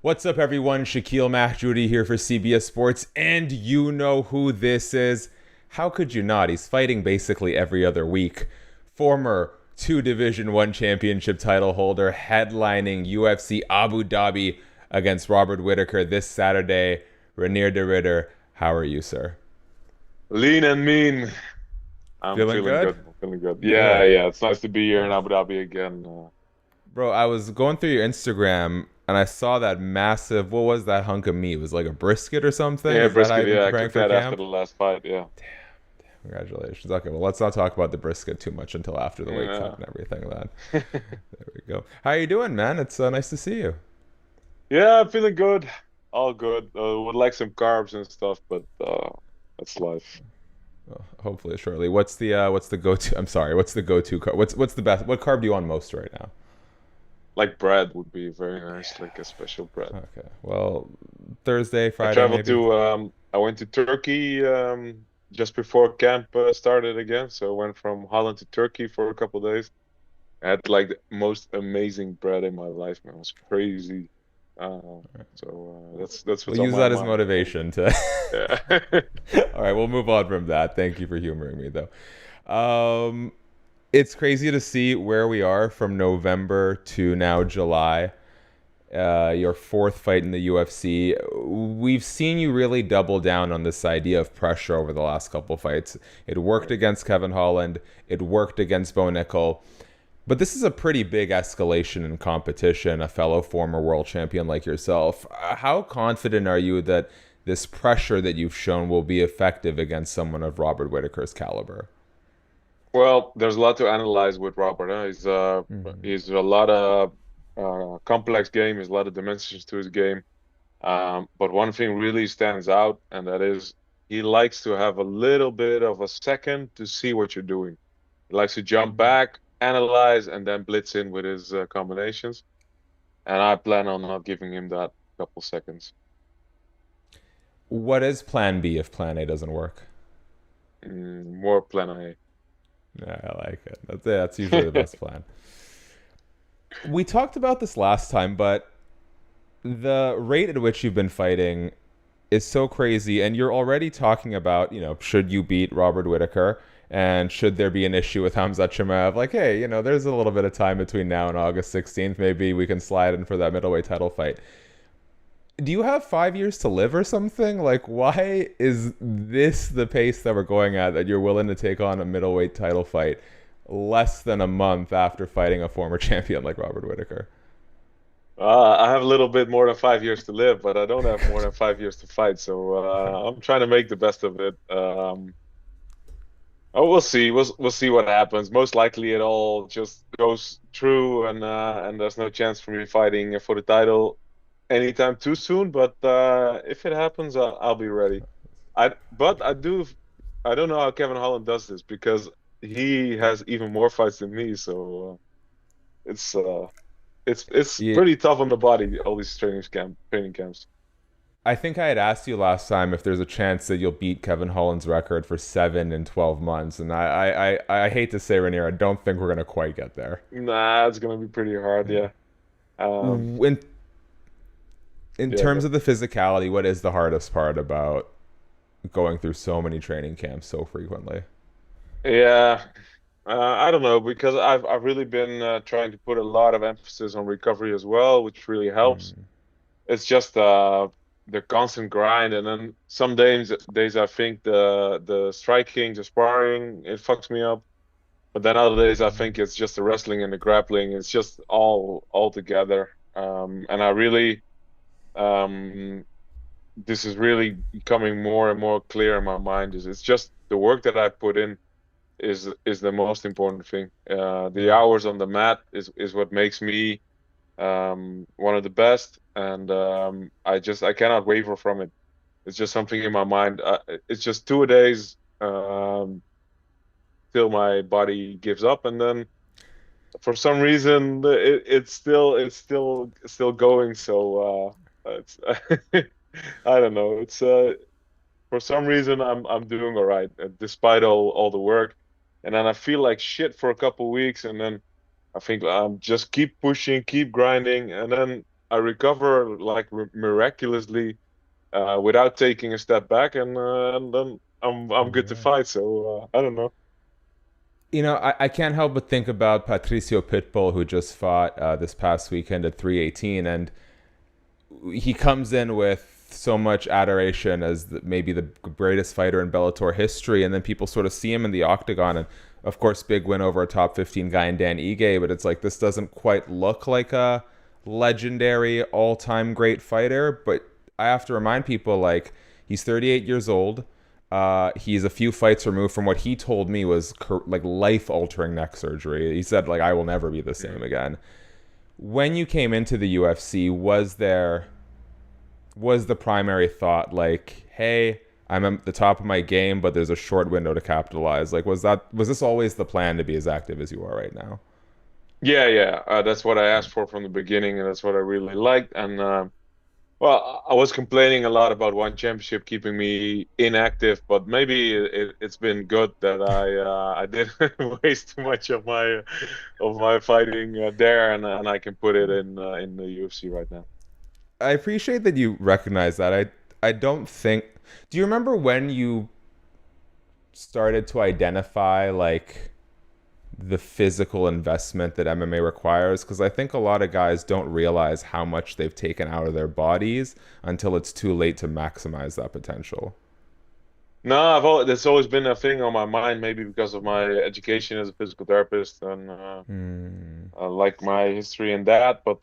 What's up, everyone? Shaquille Mahjoudi here for CBS Sports, and you know who this is. How could you not? He's fighting basically every other week. Former two Division One championship title holder, headlining UFC Abu Dhabi against Robert Whittaker this Saturday. Reinier de Ridder, how are you, sir? Lean and mean. I'm Feeling feeling good? good. I'm feeling good. Yeah, Good. yeah. It's nice to be here in Abu Dhabi again. Bro, I was going through your Instagram and I saw that massive, what was that hunk of meat? It was like a brisket or something? Yeah, Is that how brisket. you've been Yeah, I preparing cooked for that after camp? the last fight. Yeah. Congratulations. Okay, well, let's not talk about the brisket too much until after the weight cut Yeah. and everything. Then there we go. How you doing, man? It's nice to see you. Yeah, I'm feeling good. All good. Would like some carbs and stuff, but that's life. Well, hopefully shortly. What's the go-to? I'm sorry. What's the go-to carb? What's the best? What carb do you want most right now? Like bread would be very nice, like a special bread. Okay. Well, Thursday, I Friday, traveled maybe. to I went to Turkey just before camp started again. So I went from Holland to Turkey for a couple of days. I had like the most amazing bread in my life, man. It was crazy. That's We'll what's on use my that as mind. All good. motivation to. Yeah. All right, we'll move on from that. Thank you for humoring me, though. Um, it's crazy to see where we are from November to now July. Your fourth fight in the UFC. We've seen you really double down on this idea of pressure over the last couple fights. It worked against Kevin Holland. It worked against Bo Nickel. But this is a pretty big escalation in competition, a fellow former world champion like yourself. How confident are you that this pressure that you've shown will be effective against someone of Robert Whittaker's caliber? Well, there's a lot to analyze with Robert. Huh? Mm-hmm. He's a lot of complex game. There's a lot of dimensions to his game. But one thing really stands out, and that is he likes to have a little bit of a second to see what you're doing. He likes to jump back, analyze, and then blitz in with his combinations. And I plan on not giving him that couple seconds. What is plan B if plan A doesn't work? More plan A. Yeah, I like it. That's usually the best plan. We talked about this last time, but the rate at which you've been fighting is so crazy, and you're already talking about, should you beat Robert Whittaker, and should there be an issue with Khamzat Chimaev? Like, hey, there's a little bit of time between now and August 16th. Maybe we can slide in for that middleweight title fight. Do you have 5 years to live or something? Like, why is this the pace that we're going at, that you're willing to take on a middleweight title fight less than a month after fighting a former champion like Robert Whittaker? I have a little bit more than 5 years to live, but I don't have more than 5 years to fight. So I'm trying to make the best of it. Oh, we'll see. We'll see what happens. Most likely, it all just goes through, and there's no chance for me fighting for the title anytime too soon. But if it happens, I'll be ready. But I don't know how Kevin Holland does this because he has even more fights than me. So it's uh, it's Yeah, pretty tough on the body. All these training camps. I think I had asked you last time if there's a chance that you'll beat Kevin Holland's record for 7 in 12 months, and I hate to say, Rainier, I don't think we're gonna quite get there. Nah, it's gonna be pretty hard. Yeah. Um. In Yeah. terms of the physicality, what is the hardest part about going through so many training camps so frequently? Yeah, I don't know because I've really been trying to put a lot of emphasis on recovery as well, which really helps. Mm. It's just the constant grind, and then some days I think the striking, the sparring, it fucks me up. But then other days I think it's just the wrestling and the grappling. It's just all together. And I really um, this is really becoming more and more clear in my mind. Is it's just the work that I put in is the most important thing. The hours on the mat is what makes me one of the best, and I cannot waver from it. It's just something in my mind. It's just 2 days till my body gives up, and then for some reason it's still going. So it's I don't know. It's For some reason I'm doing all right despite all the work, and then I feel like shit for a couple weeks, and then I think just keep pushing, keep grinding, and then I recover like miraculously without taking a step back, and then I'm good to Yeah. fight. So I don't know. You know, I can't help but think about Patricio Pitbull, who just fought this past weekend at 318, and he comes in with so much adoration as maybe the greatest fighter in Bellator history, and then people sort of see him in the octagon, and of course, big win over a top 15 guy in Dan Ige, but it's like this doesn't quite look like a legendary all-time great fighter. But I have to remind people, like, he's 38 years old. He's a few fights removed from what he told me was like life-altering neck surgery. He said, like, I will never be the same again. When you came into the UFC, was the primary thought like, hey, I'm at the top of my game, but there's a short window to capitalize? Like, was this always the plan to be as active as you are right now? Yeah, yeah. That's what I asked for from the beginning, and that's what I really liked. And well, I was complaining a lot about one championship keeping me inactive, but maybe it's been good that I didn't waste too much of my fighting there, and I can put it in the UFC right now. I appreciate that you recognize that. I don't think. Do you remember when you started to identify like the physical investment that MMA requires? Because I think a lot of guys don't realize how much they've taken out of their bodies until it's too late to maximize that potential. No, there's always been a thing on my mind, maybe because of my education as a physical therapist and Hmm. like my history in that, but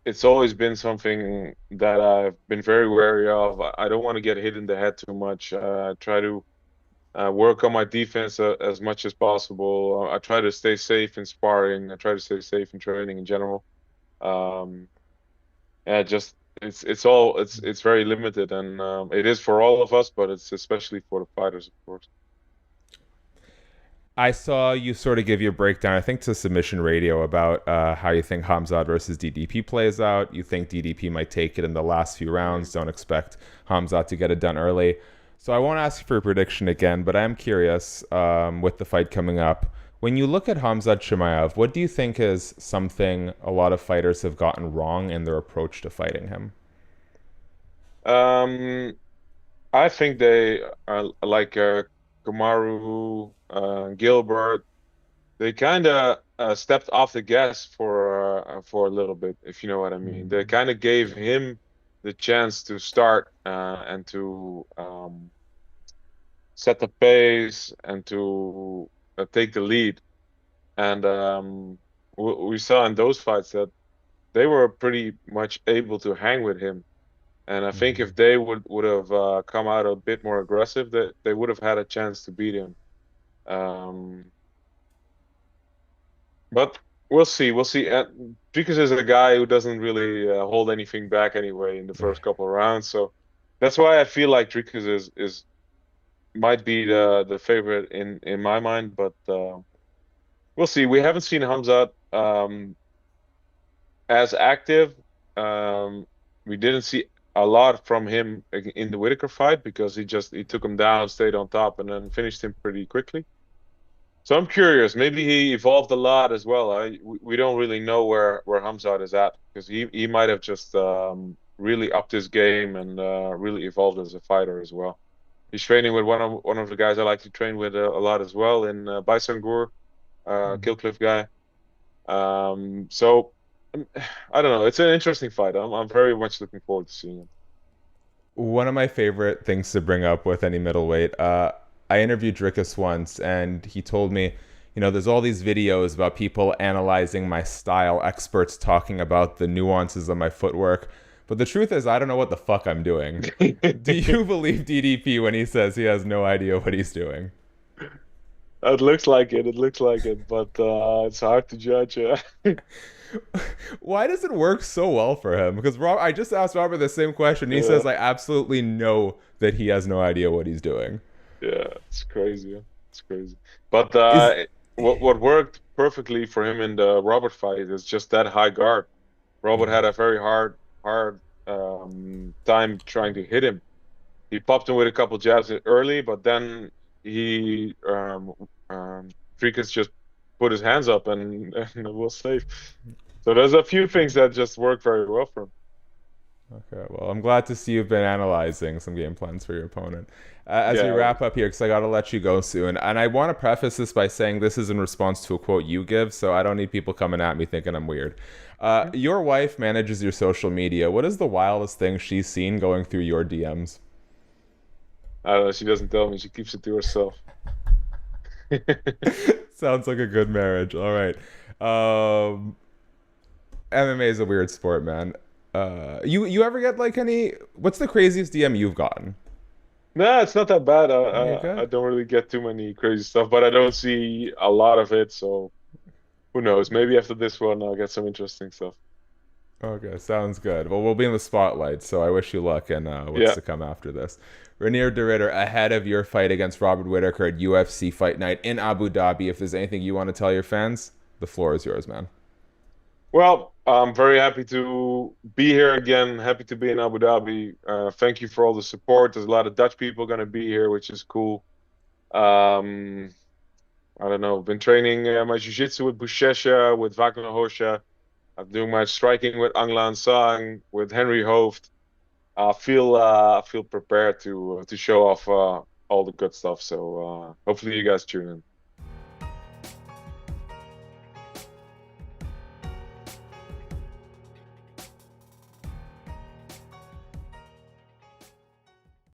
it's always been something that I've been very wary of. I don't want to get hit in the head too much. I try to work on my defense as much as possible. I try to stay safe in sparring. I try to stay safe in training in general. Um, yeah, just it's very limited, and it is for all of us, but it's especially for the fighters, of course. I saw you sort of give you a breakdown, I think, to Submission Radio about how you think Khamzat versus DDP plays out. You think DDP might take it in the last few rounds. Don't expect Khamzat to get it done early. So I won't ask you for a prediction again, but I am curious with the fight coming up. When you look at Khamzat Chimaev, what do you think is something a lot of fighters have gotten wrong in their approach to fighting him? Um, I think they are like Kamaru, Gilbert. They kind of stepped off the gas for a little bit, if you know what I mean. They Mm. kind of gave him the chance to start and to set the pace and to take the lead. And we saw in those fights that they were pretty much able to hang with him. And I think Mhm. if they would have come out a bit more aggressive, that they would have had a chance to beat him. Um, but we'll see. We'll see. Dricus is a guy who doesn't really hold anything back anyway in the first couple of rounds. So that's why I feel like Dricus is might be the favorite in my mind. But we'll see. We haven't seen Hamzat as active. Um, we didn't see a lot from him in the Whittaker fight because he took him down, stayed on top, and then finished him pretty quickly. So I'm curious. Maybe he evolved a lot as well. We don't really know where Hamzat is at because he might have just really upped his game and really evolved as a fighter as well. He's training with one of the guys I like to train with a lot as well in Baisangur, Mhm. Killcliff guy. So I don't know. It's an interesting fight. I'm very much looking forward to seeing it. One of my favorite things to bring up with any middleweight, I interviewed Dricus once, and he told me, you know, there's all these videos about people analyzing my style, experts talking about the nuances of my footwork. But the truth is, I don't know what the fuck I'm doing. Do you believe DDP when he says he has no idea what he's doing? It looks like it. It looks like it, but it's hard to judge. Why does it work so well for him? Because I just asked Robert the same question. And he Yeah, says I absolutely know that he has no idea what he's doing. yeah, it's crazy. Yeah. It's crazy. But Is what worked perfectly for him in the Robert fight is just that high guard. Robert yeah. had a very hard time trying to hit him. He popped him with a couple jabs early, but then he Dricus just put his hands up and, and it was safe. So there's a few things that just work very well for him. Okay, well, I'm glad to see you've been analyzing some game plans for your opponent. As we Yeah, wrap up here, because I got to let you go soon, and I want to preface this by saying this is in response to a quote you give, so I don't need people coming at me thinking I'm weird. Your wife manages your social media. What is the wildest thing she's seen going through your DMs? I don't know. She doesn't tell me. She keeps it to herself. Sounds like a good marriage. All right. Um, MMA is a weird sport, man. You ever get like any? What's the craziest DM you've gotten? No, it's not that bad. Oh, you're I good. don't really get too many crazy stuff, but I don't see a lot of it. So who knows? Maybe after this one, I'll get some interesting stuff. Okay, sounds good. Well, we'll be in the spotlight, so I wish you luck in what's Yeah. to come after this. Reinier de Ridder, ahead of your fight against Robert Whittaker at UFC Fight Night in Abu Dhabi, if there's anything you want to tell your fans, the floor is yours, man. Well, I'm very happy to be here again. Happy to be in Abu Dhabi. Thank you for all the support. There's a lot of Dutch people going to be here, which is cool. Um, I don't know. I've been training my jiu-jitsu with Bushesha, with Wagner Hosha. I'm doing my striking with Anglan Sang, with Henry Hooft. I feel prepared to show off all the good stuff. So hopefully you guys tune in.